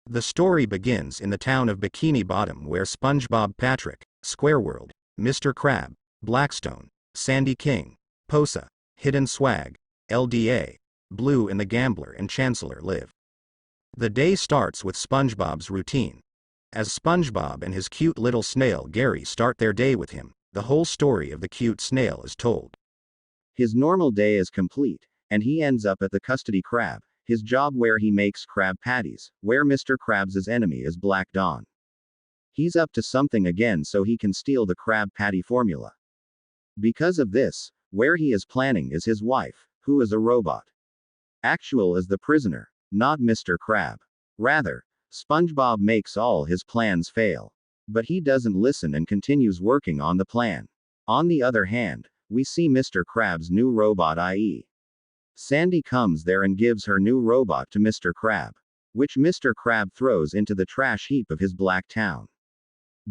The story begins in the town of Bikini Bottom where SpongeBob, Patrick, Squareworld, Mr. Crab, Blackstone, Sandy King, Posa, Hidden Swag, LDA, Blue and the Gambler and Chancellor live. The day starts with SpongeBob's routine. As SpongeBob and his cute little snail Gary start their day with him, the whole story of the cute snail is told. His normal day is complete, and he ends up at the Custody Crab, his job where he makes crab patties, where Mr. Krabs' enemy is Black Dawn. He's up to something again so he can steal the crab patty formula. Because of this, where he is planning is his wife, who is a robot. Actual is the prisoner, not Mr. Crab. Rather, SpongeBob makes all his plans fail. But he doesn't listen and continues working on the plan. On the other hand, we see Mr. Krabs' new robot i.e. Sandy comes there and gives her new robot to Mr. Crab, which Mr. Crab throws into the trash heap of his black town.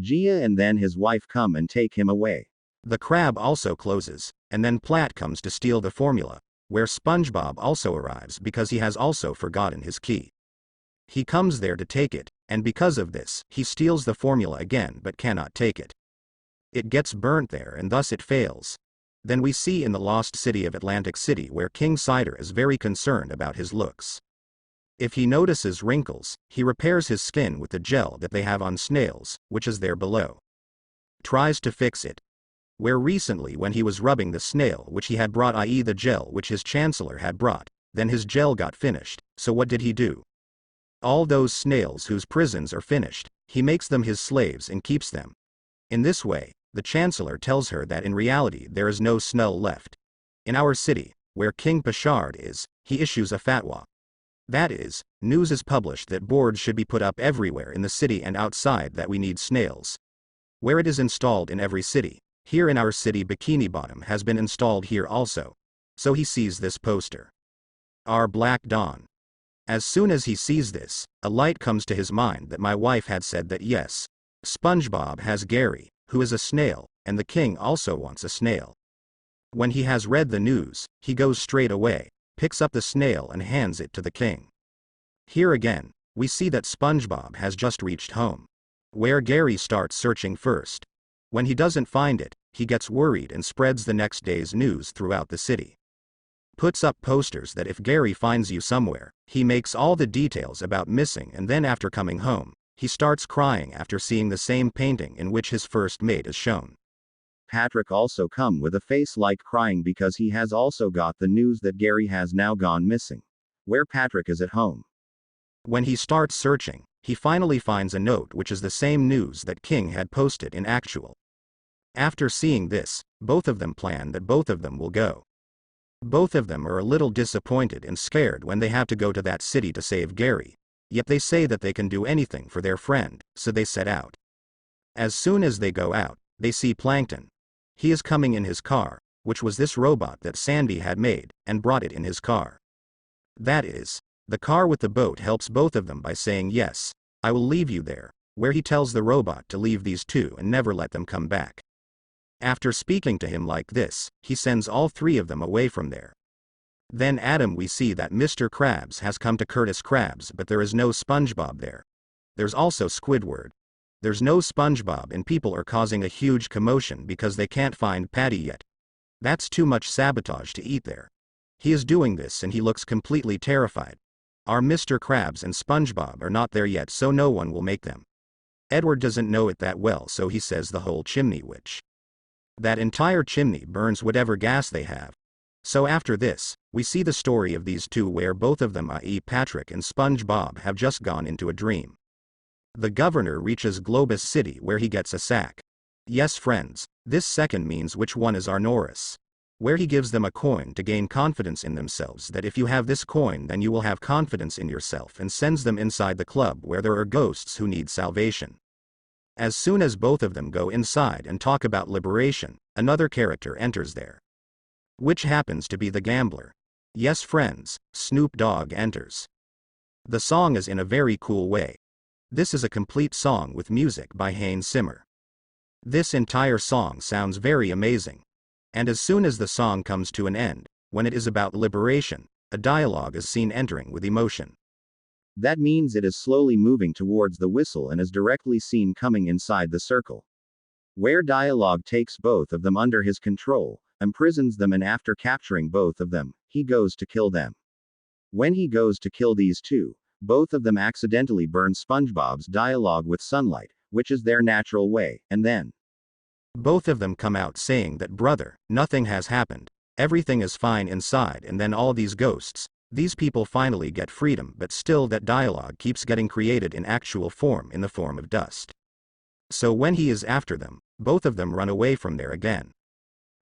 Gia and then his wife come and take him away. The crab also closes, and then Platt comes to steal the formula, where SpongeBob also arrives because he has also forgotten his key. He comes there to take it, and because of this, he steals the formula again but cannot take it. It gets burnt there and thus it fails. Then we see in the lost city of Atlantic City where King Cider is very concerned about his looks. If he notices wrinkles, he repairs his skin with the gel that they have on snails, which is there below. Tries to fix it. Where recently when he was rubbing the snail which he had brought, i.e. the gel which his chancellor had brought, then his gel got finished, so what did he do? All those snails whose prisons are finished, he makes them his slaves and keeps them. In this way, the chancellor tells her that in reality there is no snow left. In our city, where King Pashard is, he issues a fatwa. That is, news is published that boards should be put up everywhere in the city and outside that we need snails. Where it is installed in every city, here in our city Bikini Bottom has been installed here also. So he sees this poster. Our Black Dawn. As soon as he sees this, a light comes to his mind that my wife had said that yes, SpongeBob has Gary, who is a snail, and the king also wants a snail. When he has read the news, he goes straight away, picks up the snail and hands it to the king. Here again, we see that SpongeBob has just reached home, where Gary starts searching first. When he doesn't find it, he gets worried and spreads the next day's news throughout the city. Puts up posters that if Gary finds you somewhere, he makes all the details about missing, and then after coming home, he starts crying after seeing the same painting in which his first mate is shown. Patrick also come with a face like crying because he has also got the news that Gary has now gone missing. Where Patrick is at home. When he starts searching, he finally finds a note which is the same news that King had posted in actual. After seeing this, both of them plan that both of them will go. Both of them are a little disappointed and scared when they have to go to that city to save Gary. Yet they say that they can do anything for their friend, so they set out. As soon as they go out, they see Plankton. He is coming in his car, which was this robot that Sandy had made, and brought it in his car. That is, the car with the boat helps both of them by saying yes, I will leave you there, where he tells the robot to leave these two and never let them come back. After speaking to him like this, he sends all three of them away from there. Then Adam we see that Mr. Krabs has come to Curtis Krabs but there is no SpongeBob there. There's also Squidward. There's no SpongeBob and people are causing a huge commotion because they can't find Patty yet. That's too much sabotage to eat there. He is doing this and he looks completely terrified. Our Mr. Krabs and SpongeBob are not there yet so no one will make them. Edward doesn't know it that well so he says the whole chimney which. That entire chimney burns whatever gas they have. So after this, we see the story of these two where both of them i.e. Patrick and SpongeBob have just gone into a dream. The governor reaches Globus City where he gets a sack. Yes friends, this second means which one is Arnoris. Where he gives them a coin to gain confidence in themselves that if you have this coin then you will have confidence in yourself and sends them inside the club where there are ghosts who need salvation. As soon as both of them go inside and talk about liberation, another character enters there. Which happens to be the gambler. Yes friends, Snoop Dogg enters. The song is in a very cool way. This is a complete song with music by Hans Zimmer. This entire song sounds very amazing. And as soon as the song comes to an end, when it is about liberation, a dialogue is seen entering with emotion. That means it is slowly moving towards the whistle and is directly seen coming inside the circle. Where Dialogue takes both of them under his control, imprisons them, and after capturing both of them, he goes to kill them. When he goes to kill these two, both of them accidentally burn SpongeBob's Dialogue with sunlight, which is their natural way, and then both of them come out saying that brother, nothing has happened, everything is fine inside, and then all these ghosts, these people finally get freedom, but still that Dialogue keeps getting created in actual form in the form of dust. So when he is after them, both of them run away from there again.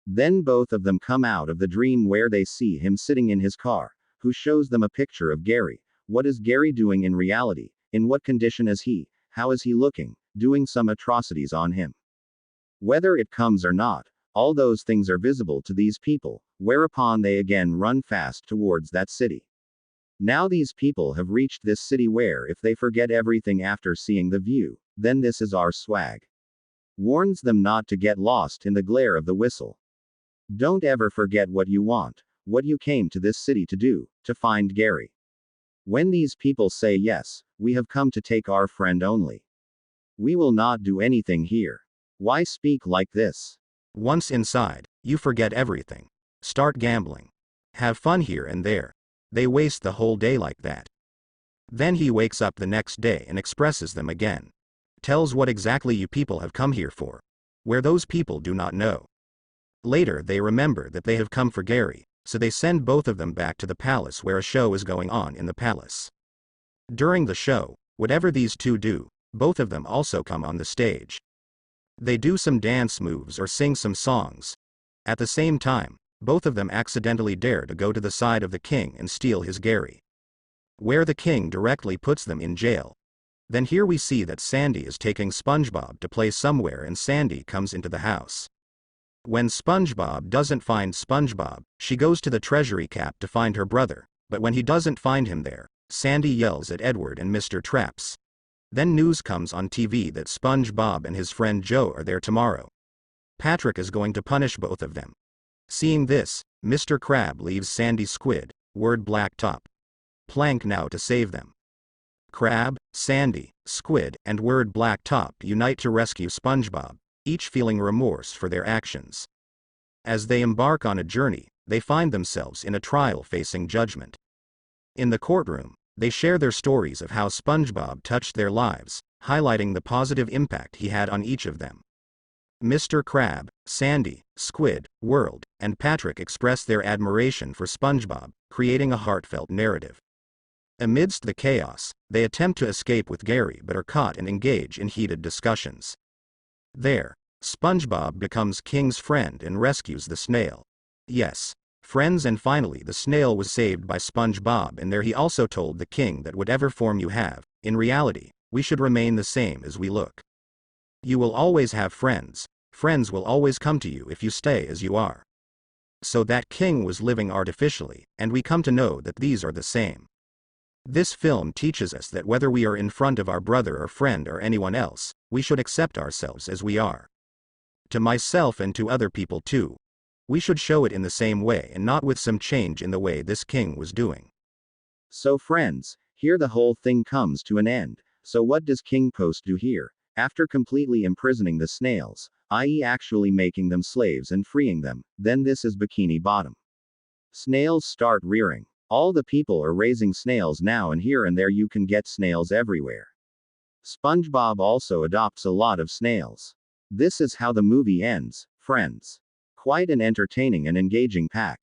Then both of them come out of the dream where they see him sitting in his car, who shows them a picture of Gary. What is Gary doing in reality? In what condition is he? How is he looking? Doing some atrocities on him. Whether it comes or not, all those things are visible to these people, whereupon they again run fast towards that city. Now these people have reached this city where if they forget everything after seeing the view, then this is our swag. Warns them not to get lost in the glare of the whistle. Don't ever forget what you want, what you came to this city to do, to find Gary. When these people say yes, we have come to take our friend only. We will not do anything here. Why speak like this? Once inside, you forget everything. Start gambling. Have fun here and there. They waste the whole day like that. Then he wakes up the next day and expresses them again. Tells what exactly you people have come here for. Where those people do not know. Later they remember that they have come for Gary, so they send both of them back to the palace where a show is going on in the palace. During the show, whatever these two do, both of them also come on the stage. They do some dance moves or sing some songs. At the same time, both of them accidentally dare to go to the side of the king and steal his Gary. Where the king directly puts them in jail. Then here we see that Sandy is taking SpongeBob to play somewhere, and Sandy comes into the house. When SpongeBob doesn't find SpongeBob, she goes to the treasury cap to find her brother, but when he doesn't find him there, Sandy yells at Edward and Mr. Traps. Then news comes on TV that SpongeBob and his friend Joe are there tomorrow. Patrick is going to punish both of them. Seeing this, Mr. Crab leaves Sandy Squid, word Blacktop, Plank now to save them. Crab, Sandy, Squid, and word Blacktop unite to rescue SpongeBob, each feeling remorse for their actions. As they embark on a journey, they find themselves in a trial facing judgment. In the courtroom, they share their stories of how SpongeBob touched their lives, highlighting the positive impact he had on each of them. Mr. Crab, Sandy, Squid, World, and Patrick express their admiration for SpongeBob, creating a heartfelt narrative. Amidst the chaos, they attempt to escape with Gary but are caught and engage in heated discussions. There, SpongeBob becomes King's friend and rescues the snail. Yes, friends, and finally the snail was saved by SpongeBob, and there he also told the king that whatever form you have, in reality, we should remain the same as we look. You will always have friends, friends will always come to you if you stay as you are. So that king was living artificially, and we come to know that these are the same. This film teaches us that whether we are in front of our brother or friend or anyone else, we should accept ourselves as we are. To myself and to other people too. We should show it in the same way and not with some change in the way this king was doing. So friends, here the whole thing comes to an end. So what does King Post do here? After completely imprisoning the snails, i.e. actually making them slaves and freeing them, then this is Bikini Bottom. Snails start rearing. All the people are raising snails now, and here and there you can get snails everywhere. SpongeBob also adopts a lot of snails. This is how the movie ends, friends. Quite an entertaining and engaging pack.